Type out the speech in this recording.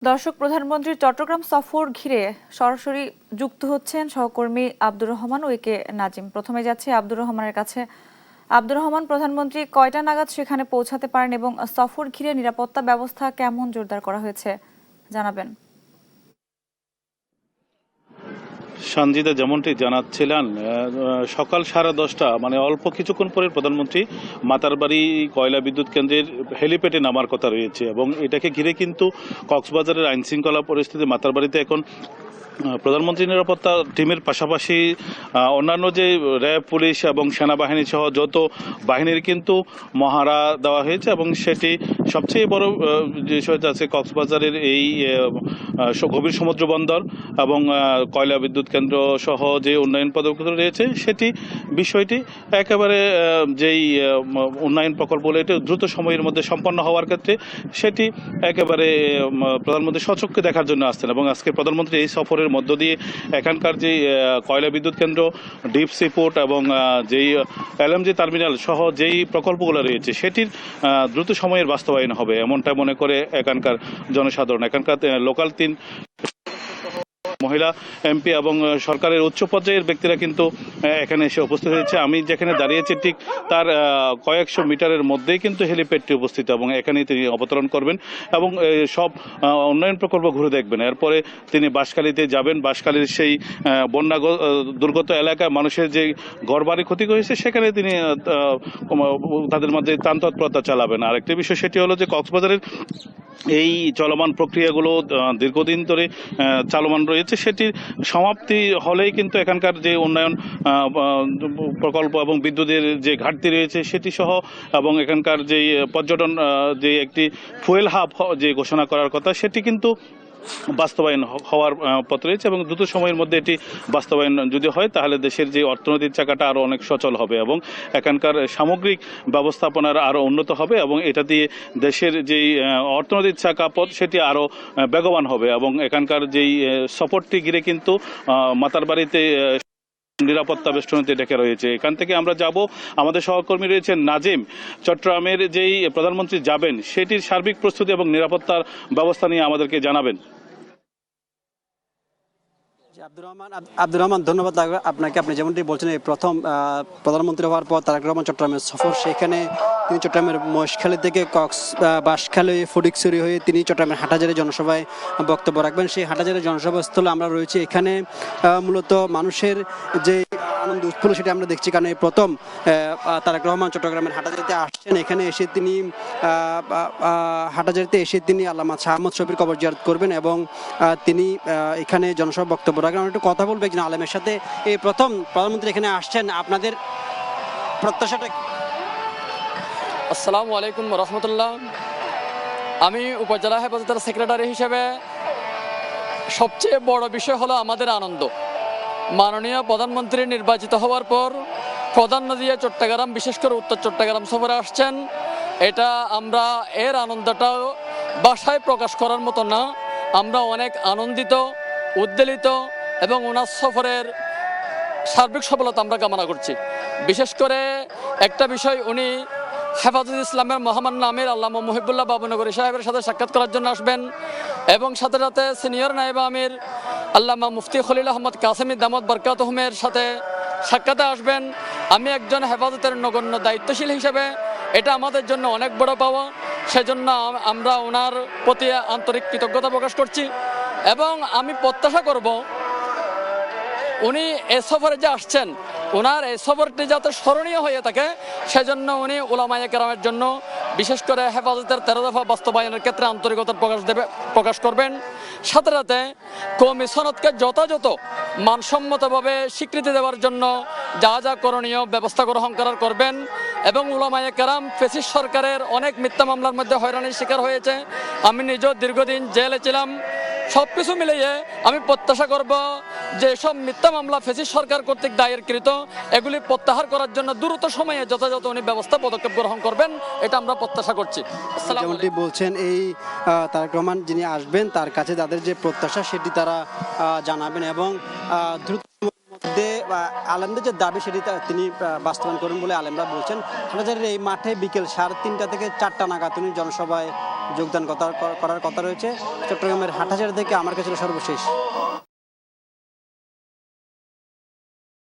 দর্শক, প্রধানমন্ত্রীর চট্টগ্রাম সফর ঘিরে সরাসরি যুক্ত হচ্ছেন সহকর্মী আব্দুর রহমান ও একে নাজিম। প্রথমে যাচ্ছে আব্দুর রহমানের কাছে। আব্দুর রহমান, প্রধানমন্ত্রী কয়টা নাগাদ সেখানে পৌঁছাতে পারেন এবং সফর ঘিরে নিরাপত্তা ব্যবস্থা কেমন জোরদার করা হয়েছে জানাবেন। সঞ্জিদা যেমনটি জানাচ্ছিলেন, সকাল 10:30 মানে অল্প কিছুক্ষণ পরে প্রধানমন্ত্রী মাতারবাড়ি কয়লা বিদ্যুৎ কেন্দ্রের হেলিপ্যাডে নামার কথা রয়েছে এবং এটাকে ঘিরে কিন্তু কক্সবাজারের আইনশৃঙ্খলা পরিস্থিতি মাতারবাড়িতে এখন প্রধানমন্ত্রী নিরাপত্তা টিমের পাশাপাশি অন্যান্য যে র্যাব, পুলিশ এবং সেনাবাহিনী সহ যত বাহিনীর কিন্তু মহড়া দেওয়া হয়েছে এবং সেটি সবচেয়ে বড় বিষয়টা আছে কক্সবাজারের এই গভীর সমুদ্র বন্দর এবং কয়লা বিদ্যুৎ কেন্দ্র সহ যে উন্নয়ন পদক্ষেপ রয়েছে সেটি বিষয়টি একেবারে যেই উন্নয়ন প্রকল্পগুলো এটি দ্রুত সময়ের মধ্যে সম্পন্ন হওয়ার ক্ষেত্রে সেটি একেবারে প্রধানমন্ত্রী স্বচক্ষে দেখার জন্য আসছেন এবং আজকে প্রধানমন্ত্রী এই সফরের মধ্য দিয়ে এখানকার যে কয়লা বিদ্যুৎ কেন্দ্র, ডিপ সি পোর্ট এবং যেই এলএমজি টার্মিনাল সহ যেই প্রকল্পগুলো রয়েছে সেটির দ্রুত সময়ের বাস্তবায়ন হবে এমনটা মনে করে এখানকার জনসাধারণ। এখানকার লোকাল 3 মহিলা এমপি এবং সরকারের উচ্চ পর্যায়ের ব্যক্তিরা কিন্তু এখানে এসে উপস্থিত হয়েছে। আমি যেখানে দাঁড়িয়েছি ঠিক তার কয়েকশো মিটারের মধ্যেই কিন্তু হেলিপ্যাডটি উপস্থিত এবং এখানেই তিনি অবতরণ করবেন এবং সব উন্নয়ন প্রকল্প ঘুরে দেখবেন। এরপরে তিনি বাঁশখালীতে যাবেন। বাঁশখালীর সেই বন্যা দুর্গত এলাকায় মানুষের যে ঘরবাড়ি ক্ষতি হয়েছে সেখানে তিনি তাদের মধ্যে ত্রাণ তৎপরতা চালাবেন। আরেকটি বিষয় সেটি হলো যে কক্সবাজারের এই চলমান প্রক্রিয়াগুলো দীর্ঘদিন ধরে চালমান রয়েছে, সেটির সমাপ্তি হলেই কিন্তু এখানকার যে উন্নয়ন প্রকল্প এবং বিদ্যুতের যে ঘাটতি রয়েছে সেটি সহ এবং এখানকার যে পর্যটন যে একটি ফুয়েল হাব যে ঘোষণা করার কথা সেটি কিন্তু বাস্তবায়ন হওয়ার পথ রয়েছে এবং দ্রুত সময়ের মধ্যে এটি বাস্তবায়ন যদি হয় তাহলে দেশের যে অর্থনৈতিক চাকাটা আরও অনেক সচল হবে এবং এখানকার সামগ্রিক ব্যবস্থাপনার আরও উন্নত হবে এবং এটা দিয়ে দেশের যেই অর্থনৈতিক চাকা পথ সেটি আরও বেগবান হবে এবং এখানকার যেই সফরটি ঘিরে কিন্তু মাতারবাড়িতে নিরাপত্তা বেষ্টনীতে ডেকে রয়েছে। এখান থেকে আমরা যাব, আমাদের সহকর্মী রয়েছেন নাজিম। চট্টগ্রামের যেই প্রধানমন্ত্রী যাবেন সেটির সার্বিক প্রস্তুতি এবং নিরাপত্তার ব্যবস্থা নিয়ে আমাদেরকে জানাবেন। আব্দুর রহমান, ধন্যবাদ আপনাকে। আপনি যেমনটি বলছেন, এই প্রথম প্রধানমন্ত্রী হওয়ার পর তারেক রহমান চট্টগ্রামের সফর, সেখানে তিনি চট্টগ্রামের মহেশখালী থেকে বাঁশখালী ফটিকছড়ি হয়ে তিনি চট্টগ্রামের হাটহাজারী জনসভায় বক্তব্য রাখবেন। সেই হাটহাজারী জনসভা স্থলে আমরা রয়েছি। এখানে মূলত মানুষের যে আনন্দ উৎফুল্ল সেটা আমরা দেখছি, কারণ এই প্রথম তারেক রহমান চট্টগ্রামের হাটহাজারীতে আসছেন। এখানে এসে তিনি হাটহাজারীতে এসে তিনি আল্লামা শাহ আহমদ শফীর কবর জিয়ারত করবেন এবং তিনি এখানে জনসভা বক্তব্য রাখবেন। আমরা একটু কথা বলবো একজন আলেমের সাথে। এই প্রথম প্রধানমন্ত্রী এখানে আসছেন, আপনাদের প্রত্যাশাটা? আসসালামু আলাইকুম রহমতুল্লাহ। আমি উপজেলা হেফাজতের সেক্রেটারি হিসেবে সবচেয়ে বড় বিষয় হলো আমাদের আনন্দ। মাননীয় প্রধানমন্ত্রী নির্বাচিত হওয়ার পর প্রধান নদী চট্টগ্রাম, বিশেষ করে উত্তর চট্টগ্রাম সফরে আসছেন। এটা আমরা এর আনন্দটাও ভাষায় প্রকাশ করার মতো না। আমরা অনেক আনন্দিত, উদ্বেলিত এবং ওনার সফরের সার্বিক সফলতা আমরা কামনা করছি। বিশেষ করে একটা বিষয়, উনি হেফাজত ইসলামের মহামান্য আমির আল্লামা মুহিবুল্লাহ বাবুনগরী সাহেবের সাথে সাক্ষাৎ করার জন্য আসবেন এবং সাথে সাথে সিনিয়র নায়েব আমির আল্লামা মুফতি খলিল আহমদ কাসেমি দামত বরকাতুহুমের সাথে সাক্ষাতে আসবেন। আমি একজন হেফাজতের নগণ্য দায়িত্বশীল হিসেবে এটা আমাদের জন্য অনেক বড় পাওয়া। সেজন্য আমরা ওনার প্রতি আন্তরিক কৃতজ্ঞতা প্রকাশ করছি এবং আমি প্রত্যাশা করব উনি এ সফরে যে আসছেন, ওনার এই সফরটি যাতে স্মরণীয় হয়ে থাকে সেজন্য উনি উলামায়ে কেরামের জন্য, বিশেষ করে হেফাজতের 13 দফা বাস্তবায়নের ক্ষেত্রে আন্তরিকতা প্রকাশ করবেন। সাথে সাথে কওমি সনদকে যথাযথ মানসম্মতভাবে স্বীকৃতি দেওয়ার জন্য যা যা করণীয় ব্যবস্থা গ্রহণ করার করবেন এবং উলামায়ে কেরাম ফ্যাসিস্ট সরকারের অনেক মিথ্যা মামলার মধ্যে হয়রানির শিকার হয়েছে। আমি নিজেও দীর্ঘদিন জেলে ছিলাম। সব কিছু মিলিয়ে আমি প্রত্যাশা করব যে সব মিথ্যা মামলা ফ্যাসিস্ট সরকার কর্তৃক দায়েরকৃত এগুলি প্রত্যাহার করার জন্য দ্রুত সময়ে যথাযথ উনি ব্যবস্থা পদক্ষেপ গ্রহণ করবেন, এটা আমরা প্রত্যাশা করছি। যেমনটি বলছেন, এই তারেক রহমান যিনি আসবেন তার কাছে তাদের যে প্রত্যাশা সেটি তারা জানাবেন এবং দ্রুত মধ্যে আলেমদের যে দাবি সেটি তিনি বাস্তবায়ন করবেন বলে আলেমরা বলছেন। হাটহাজারীর এই মাঠে বিকেল 3:30 থেকে 4টা নাগাদ তিনি জনসভায় যোগদান করার কথা রয়েছে। চট্টগ্রামের হাটহাজারী থেকে আমার কাছে ছিল সর্বশেষ।